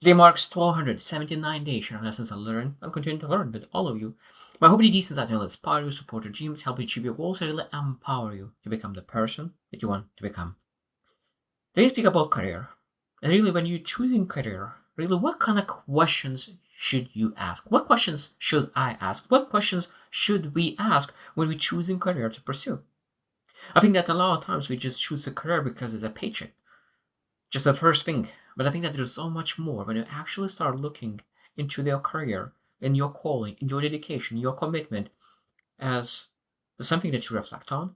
Today marks 1279 days sharing lessons I learned and continue to learn with all of you. My hope is that will inspire you, support your dreams, help you achieve your goals, and really empower you to become the person that you want to become. Today speak about career. And really when you're choosing career, really what kind of questions should you ask? What questions should I ask? What questions should we ask when we're choosing career to pursue? I think that a lot of times we just choose a career because it's a paycheck, just the first thing. But I think that there's so much more when you actually start looking into their career and your calling, and your dedication, your commitment as something that you reflect on,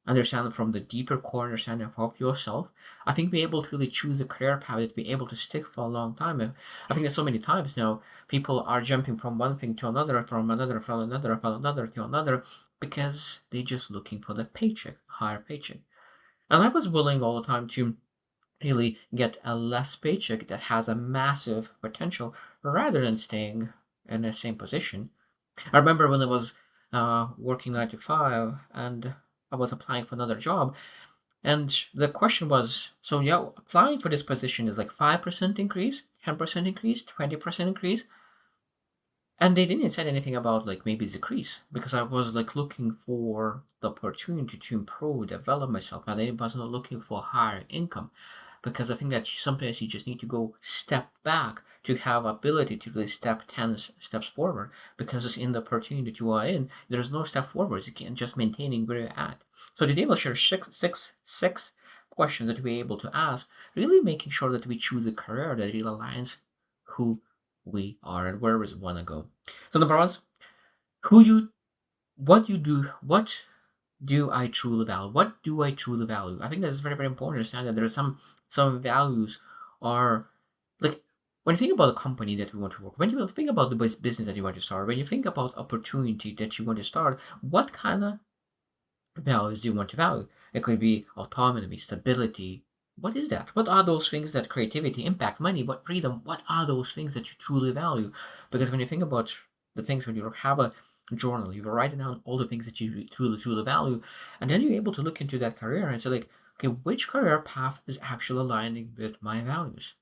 understand from the deeper core understanding of yourself. I think be able to really choose a career path that be able to stick for a long time. And I think that so many times now people are jumping from one thing to another, from another, from another, from another to another, because they're just looking for the paycheck, higher paycheck. And I was willing all the time to really get a less paycheck that has a massive potential rather than staying in the same position. I remember when I was working 9 to 5 and I was applying for another job, and the question was, so yeah, applying for this position is like 5% increase, 10% increase, 20% increase. And they didn't say anything about like maybe decrease because I was like looking for the opportunity to improve, develop myself, and I was not looking for higher income because I think that sometimes you just need to go step back to have ability to really step 10 steps forward because it's in the opportunity that you are in. There's no step forwards. You can't just maintaining where you're at. So today we'll share six questions that we're able to ask, really making sure that we choose a career that really aligns who we are and where we want to go. So number one, who you, what do I truly value? What do I truly value? I think that is very, very important to understand that there are some values are like when you think about a company that we want to work, when you think about the business that you want to start, when you think about opportunity that you want to start, what kind of values do you want to value? It could be autonomy, stability. What is that? What are those things that creativity, impact, money, what freedom? What are those things that you truly value? Because when you think about the things, when you have a journal, you're writing down all the things that you truly value, and then you're able to look into that career and say like, okay, which career path is actually aligning with my values?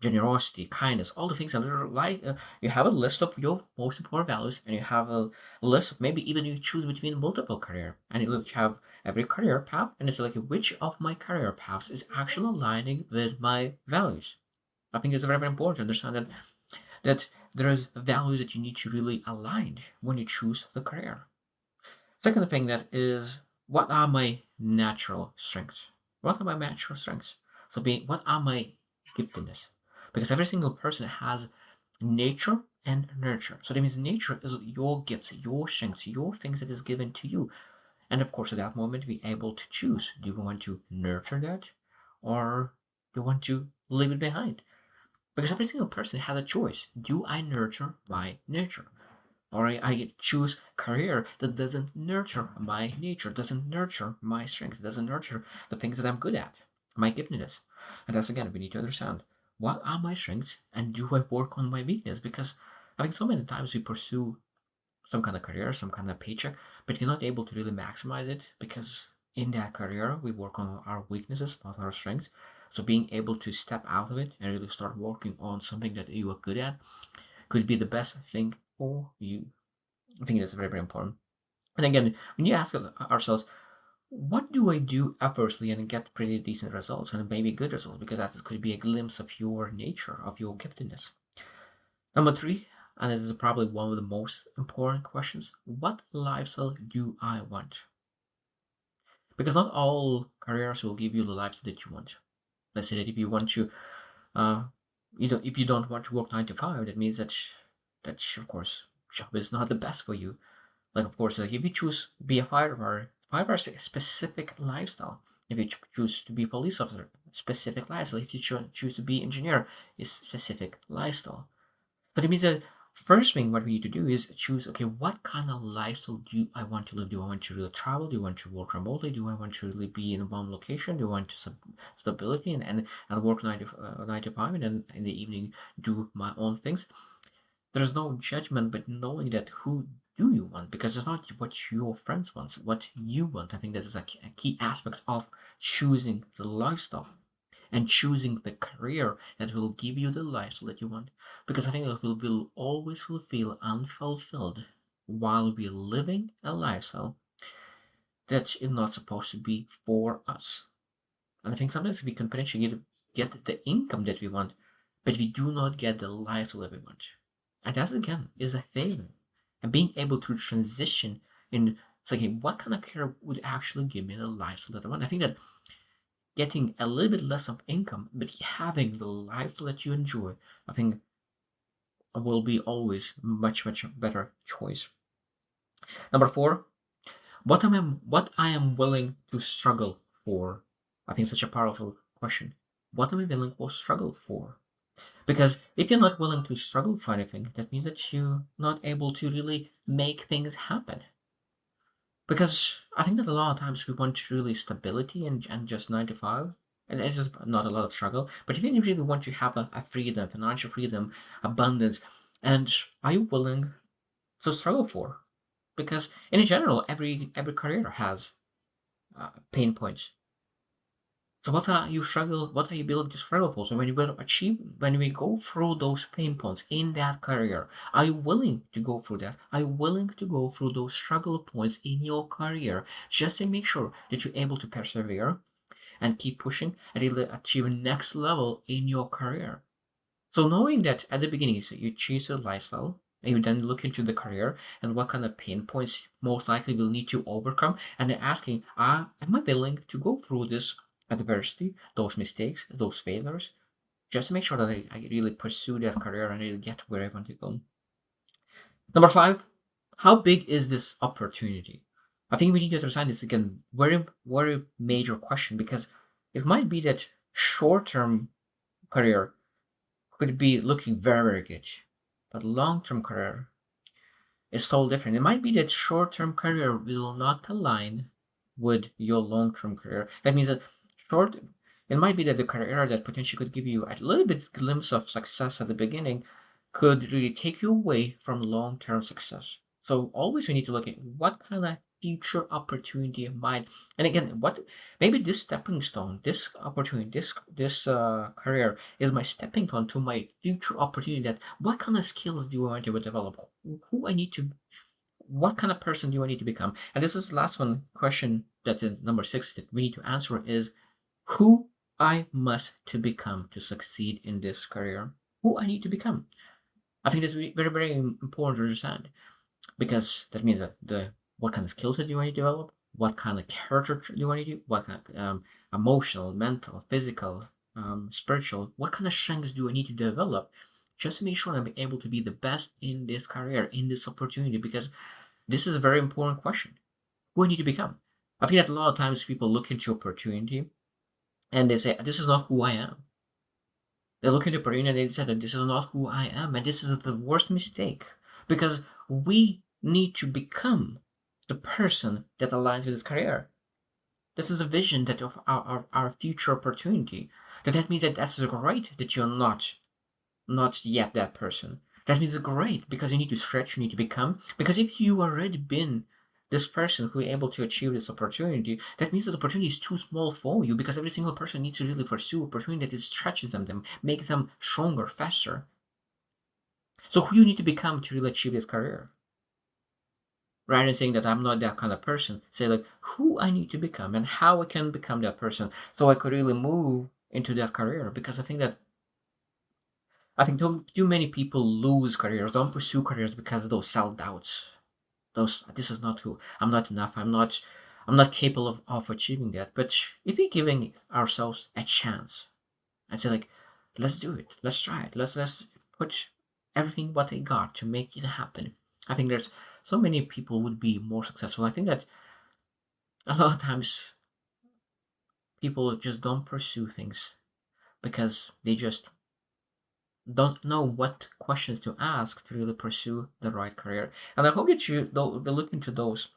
Generosity, kindness, all the things that are like you have a list of your most important values, and you have a list of maybe even you choose between multiple career, and you have every career path, and it's like which of my career paths is actually aligning with my values. I think it's very, very important to understand that there is values that you need to really align when you choose the career. Second thing that is what are my natural strengths? What are my natural strengths? So being what are my giftedness? Because every single person has nature and nurture. So that means nature is your gifts, your strengths, your things that is given to you. And of course at that moment be able to choose. Do you want to nurture that or do you want to leave it behind? Because every single person has a choice. Do I nurture my nature? Or I choose career that doesn't nurture my nature, doesn't nurture my strengths, doesn't nurture the things that I'm good at, my giftedness. And that's again, we need to understand what are my strengths and do I work on my weakness? Because I think so many times we pursue some kind of career, some kind of paycheck, but you're not able to really maximize it because in that career we work on our weaknesses, not our strengths. So being able to step out of it and really start working on something that you are good at could be the best thing for you. I think that's very, very important. And again, when you ask ourselves, what do I do effortlessly and get pretty decent results and maybe good results? Because that could be a glimpse of your nature, of your giftedness. Number three, and it is probably one of the most important questions, what lifestyle do I want? Because not all careers will give you the lifestyle that you want. Let's say that if you want to, uh, if you don't want to work 9 to 5, that means that of course job is not the best for you. Like of course, like if you choose be a firefighter, firefighter is a specific lifestyle. If you choose to be a police officer, specific lifestyle. If you choose to be engineer, is specific lifestyle. But it means that first thing what we need to do is choose, okay, what kind of lifestyle do I want to live? Do I want to really travel? Do I want to work remotely? Do I want to really be in one location? Do I want to stability and work 9 to 5 and then in the evening do my own things? There's no judgment, but knowing that who do you want? Because it's not what your friends want, what you want. I think this is a key aspect of choosing the lifestyle. and choosing the career that will give you the lifestyle that you want. Because I think that we will always will feel unfulfilled while we're living a lifestyle that is not supposed to be for us. And I think sometimes we can potentially get the income that we want, but we do not get the lifestyle that we want. And that again is a failure. And being able to transition in saying, what kind of career would actually give me the lifestyle that I want? I think that getting a little bit less of income, but having the lifestyle that you enjoy, I think will be always much better choice. Number four, what I am willing to struggle for. I think such a powerful question. What am I willing to struggle for? Because if you're not willing to struggle for anything, that means that you're not able to really make things happen. Because I think that a lot of times we want really stability and just 9 to 5, and it's just not a lot of struggle. But if you really want to have a freedom, financial freedom, abundance, and are you willing to struggle for? Because in general, every career has pain points. So what are you willing to struggle for? So when we go through those pain points in that career, are you willing to go through that? Are you willing to go through those struggle points in your career just to make sure that you're able to persevere and keep pushing and really achieve next level in your career? So knowing that at the beginning, so you choose a lifestyle, and you then look into the career and what kind of pain points most likely will need to overcome, and then asking, am I willing to go through this adversity, those mistakes, those failures, just to make sure that I really pursue that career and really get where I want to go. Number five, how big is this opportunity? I think we need to understand this again, very major question, because it might be that short-term career could be looking very good, but long-term career is totally different. It might be that short-term career will not align with your long-term career. That means that short, it might be that the career that potentially could give you a little bit glimpse of success at the beginning could really take you away from long-term success. So always we need to look at what kind of future opportunity might, and again, what maybe this stepping stone, this opportunity, this career is my stepping stone to my future opportunity. That what kind of skills do I want to develop? Who I need to, what kind of person do I need to become? And this is the last one question that's in number 6 that we need to answer is who I must to become to succeed in this career. Who I need to become. I think that's very important to understand because that means that the what kind of skill set do I need to develop? What kind of character do I need to? What kind of emotional, mental, physical, spiritual? What kind of strengths do I need to develop just to make sure I'm able to be the best in this career, in this opportunity? Because this is a very important question. Who I need to become? I think that a lot of times people look into opportunity and they say, "This is not who I am." They look into opportunity and they say that this is not who I am, and this is the worst mistake because we need to become the person that aligns with his career. This is a vision that of our future opportunity. That means that that's great that you're not yet that person. That means it's great because you need to stretch, you need to become. Because if you already been this person who is able to achieve this opportunity, that means that the opportunity is too small for you because every single person needs to really pursue opportunity that stretches them, makes them stronger, faster. So who you need to become to really achieve this career? Rather than saying that I'm not that kind of person, say like who I need to become and how I can become that person so I could really move into that career. Because I think too many people lose careers, don't pursue careers because of those self doubts. Those this is not who I'm not enough. I'm not capable of achieving that. But if we're giving ourselves a chance and say like, let's do it, let's try it, let's put everything what they got to make it happen. I think there's so many people would be more successful. I think that a lot of times people just don't pursue things because they just don't know what questions to ask to really pursue the right career. And I hope that you will look into those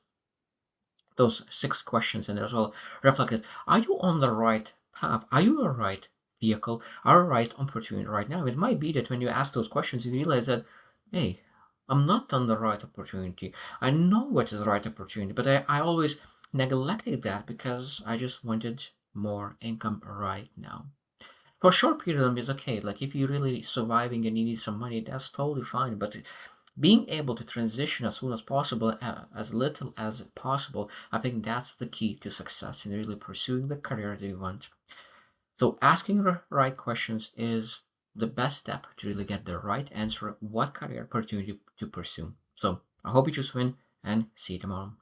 6 questions and as well reflect it. Are you on the right path? Are you the right vehicle? Are you right opportunity right now? It might be that when you ask those questions, you realize that, hey, I'm not on the right opportunity. I know what is the right opportunity, but I always neglected that because I just wanted more income right now. For a short period of time is okay. Like if you're really surviving and you need some money, that's totally fine. But being able to transition as soon as possible, as little as possible, I think that's the key to success in really pursuing the career that you want. So asking the right questions is the best step to really get the right answer what career opportunity to pursue. So I hope you just win and see you tomorrow.